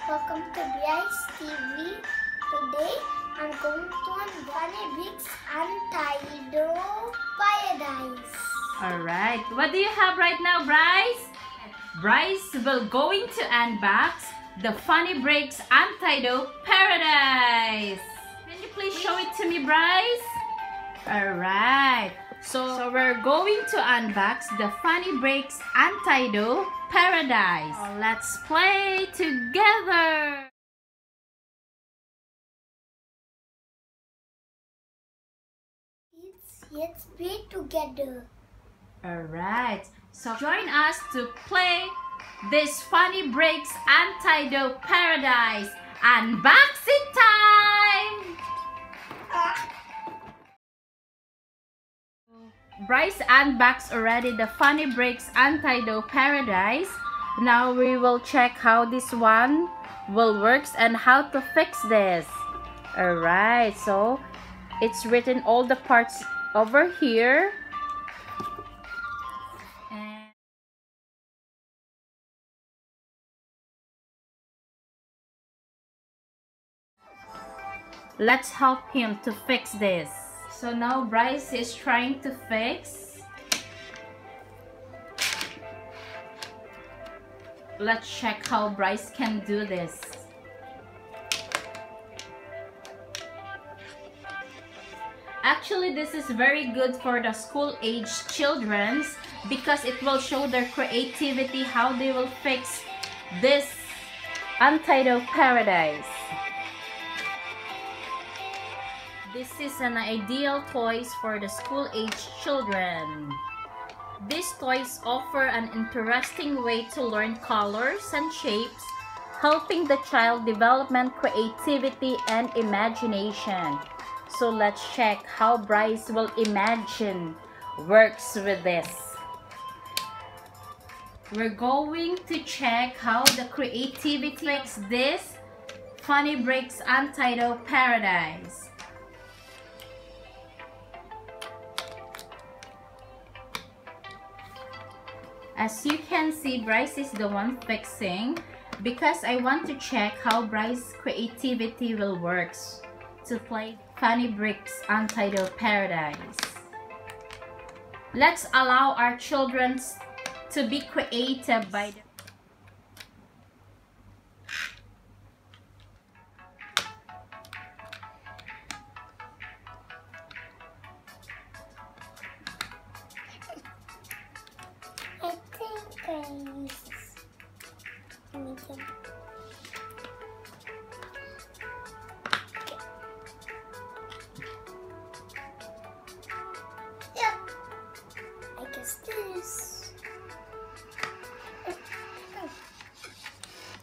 welcome to Brice TV. Today I'm going to unbox Brice Anti-Dou Paradise. Alright, what do you have right now, Brice? Brice will going to unbox the Funny Brice Anti-Dou Paradise. Can you please show it to me, Brice? Alright, so we're going to unbox the Funny Brice Anti-Dou Paradise. So let's play together. Let's play together. Alright, so join us to play this Funny Brice Anti-Dou Paradise unboxing time! Brice unboxed already the Funny Brice Anti-Dou Paradise. Now we will check how this one will works and how to fix this. Alright, so it's written all the parts over here. Let's help him to fix this. So now Brice is trying to fix. Let's check how Brice can do this. Actually, this is very good for the school-age children because it will show their creativity how they will fix this Anti-Dou Paradise. This is an ideal toys for the school-age children. These toys offer an interesting way to learn colors and shapes, helping the child development creativity and imagination. So let's check how Brice will imagine works with this. We're going to check how the creativity makes this Funny Brice Anti-Dou Paradise. As you can see, Brice is the one fixing because I want to check how Brice's creativity will work to play Funny Brice Anti-Dou Paradise. Let's allow our children to be creative by the this.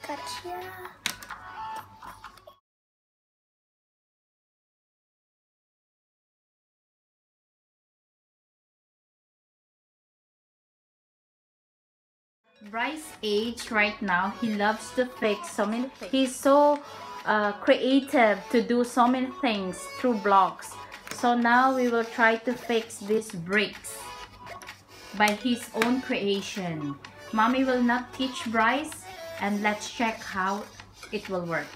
Gotcha. Brice's age right now, he loves to fix so many things. He's so creative to do so many things through blocks. So now we will try to fix these bricks by his own creation. Mommy will not teach Brice, and let's check how it will work.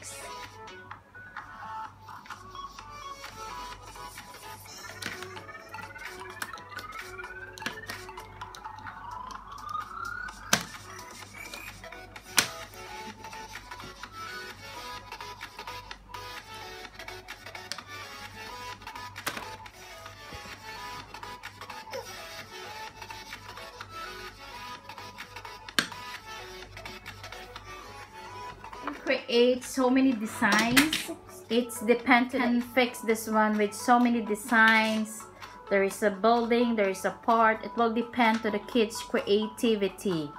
Create so many designs. It's dependent and fix this one with so many designs. There is a building, there is a part. It will depend to the kids' creativity.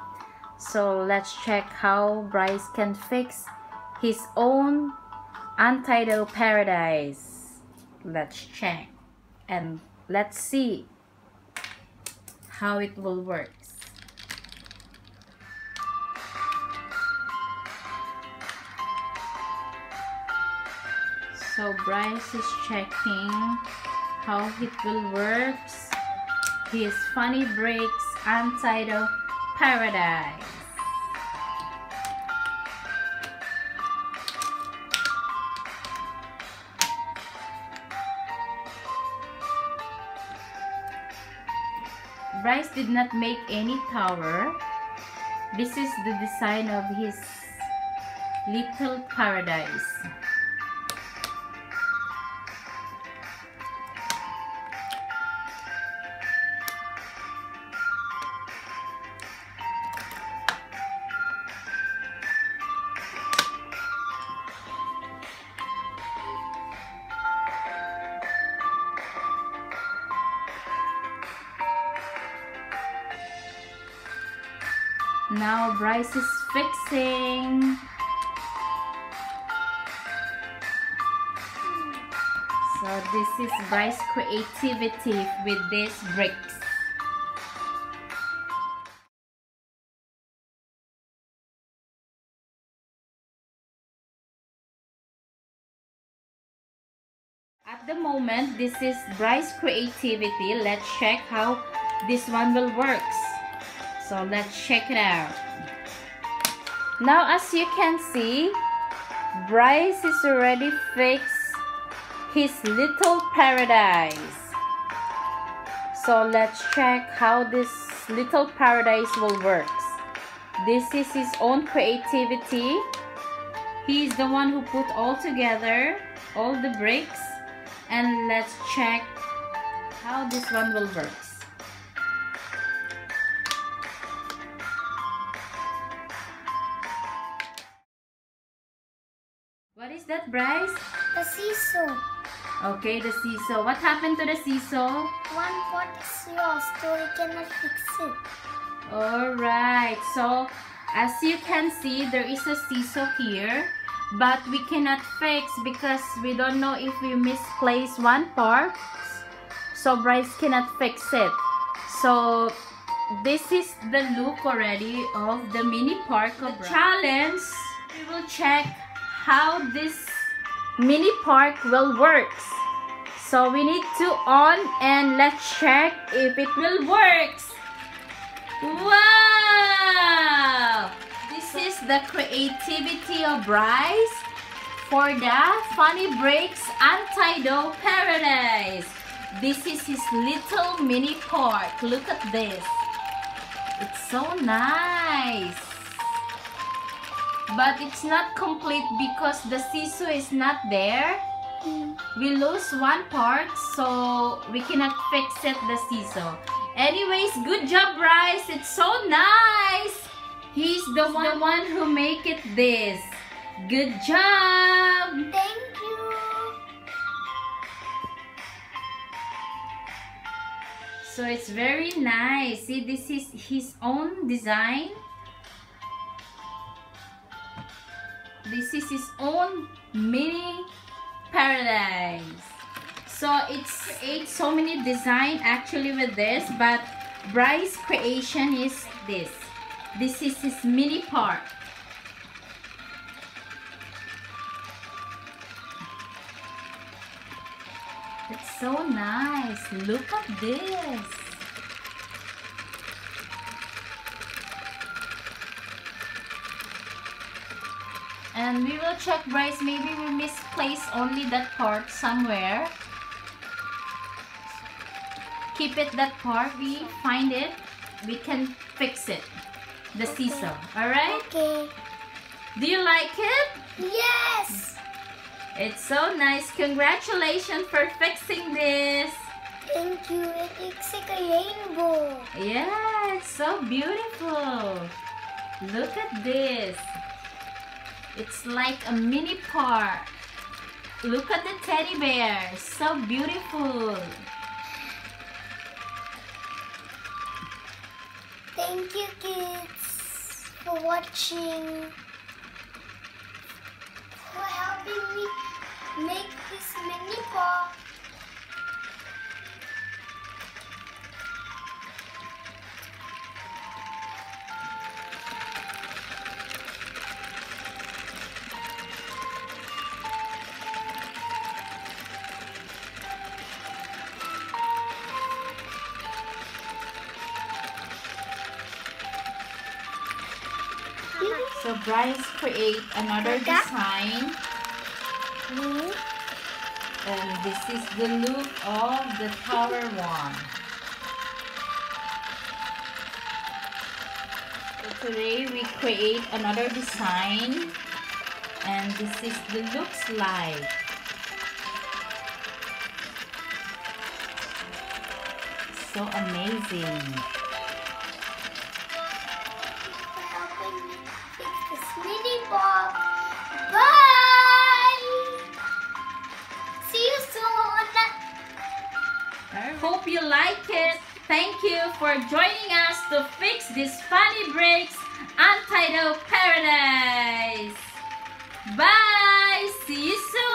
So let's check how Brice can fix his own Anti-Dou Paradise. Let's check and let's see how it will work. So Brice is checking how it will work. His Funny Brice Anti-Dou Paradise. Brice did not make any tower. This is the design of his little paradise. Now Brice is fixing. So this is Brice's creativity with these bricks. At the moment, this is Brice's creativity. Let's check how this one will work. So let's check it out. Now as you can see, Brice is already fixed his little paradise. So let's check how this little paradise will work. This is his own creativity. He's the one who put all together all the bricks, and let's check how this one will work. What is that, Brice? The seesaw. Okay, the seesaw. What happened to the seesaw? One part is lost, so we cannot fix it. Alright, so as you can see, there is a seesaw here, but we cannot fix because we don't know if we misplaced one part. So Brice cannot fix it. So this is the look already of the mini park of Brice. Challenge, we will check how this mini park will work. So we need to on and let's check if it will work. Wow! This is the creativity of Brice for the Funny Bricks Anti-Dou Paradise. This is his little mini park. Look at this. It's so nice. But it's not complete because the seesaw is not there. We lose one part, so we cannot fix it, the seesaw. Anyways, good job, Brice. It's so nice. He's the one who make it this. Good job. Thank you. So it's very nice. See, this is his own design. This is his own mini paradise. So it's creates so many design actually with this, but Brice's creation is this. This is his mini park. It's so nice. Look at this. And we will check, Brice, maybe we misplaced only that part somewhere. Keep it that part, we find it, we can fix it. The seesaw, alright? Okay. Do you like it? Yes. It's so nice. Congratulations for fixing this. Thank you. It looks like a rainbow. Yeah, it's so beautiful. Look at this. It's like a mini park. Look at the teddy bear. So beautiful. Thank you, kids, for watching, for helping me make this mini park. So Brice create another design. And this is the look of the tower one. Today we create another design, and this is the looks like. So amazing. For helping me fix this mini ball. Bye! See you soon! Hope you like it. Thank you for joining us to fix this funny Brice Anti-Dou paradise. Bye! See you soon!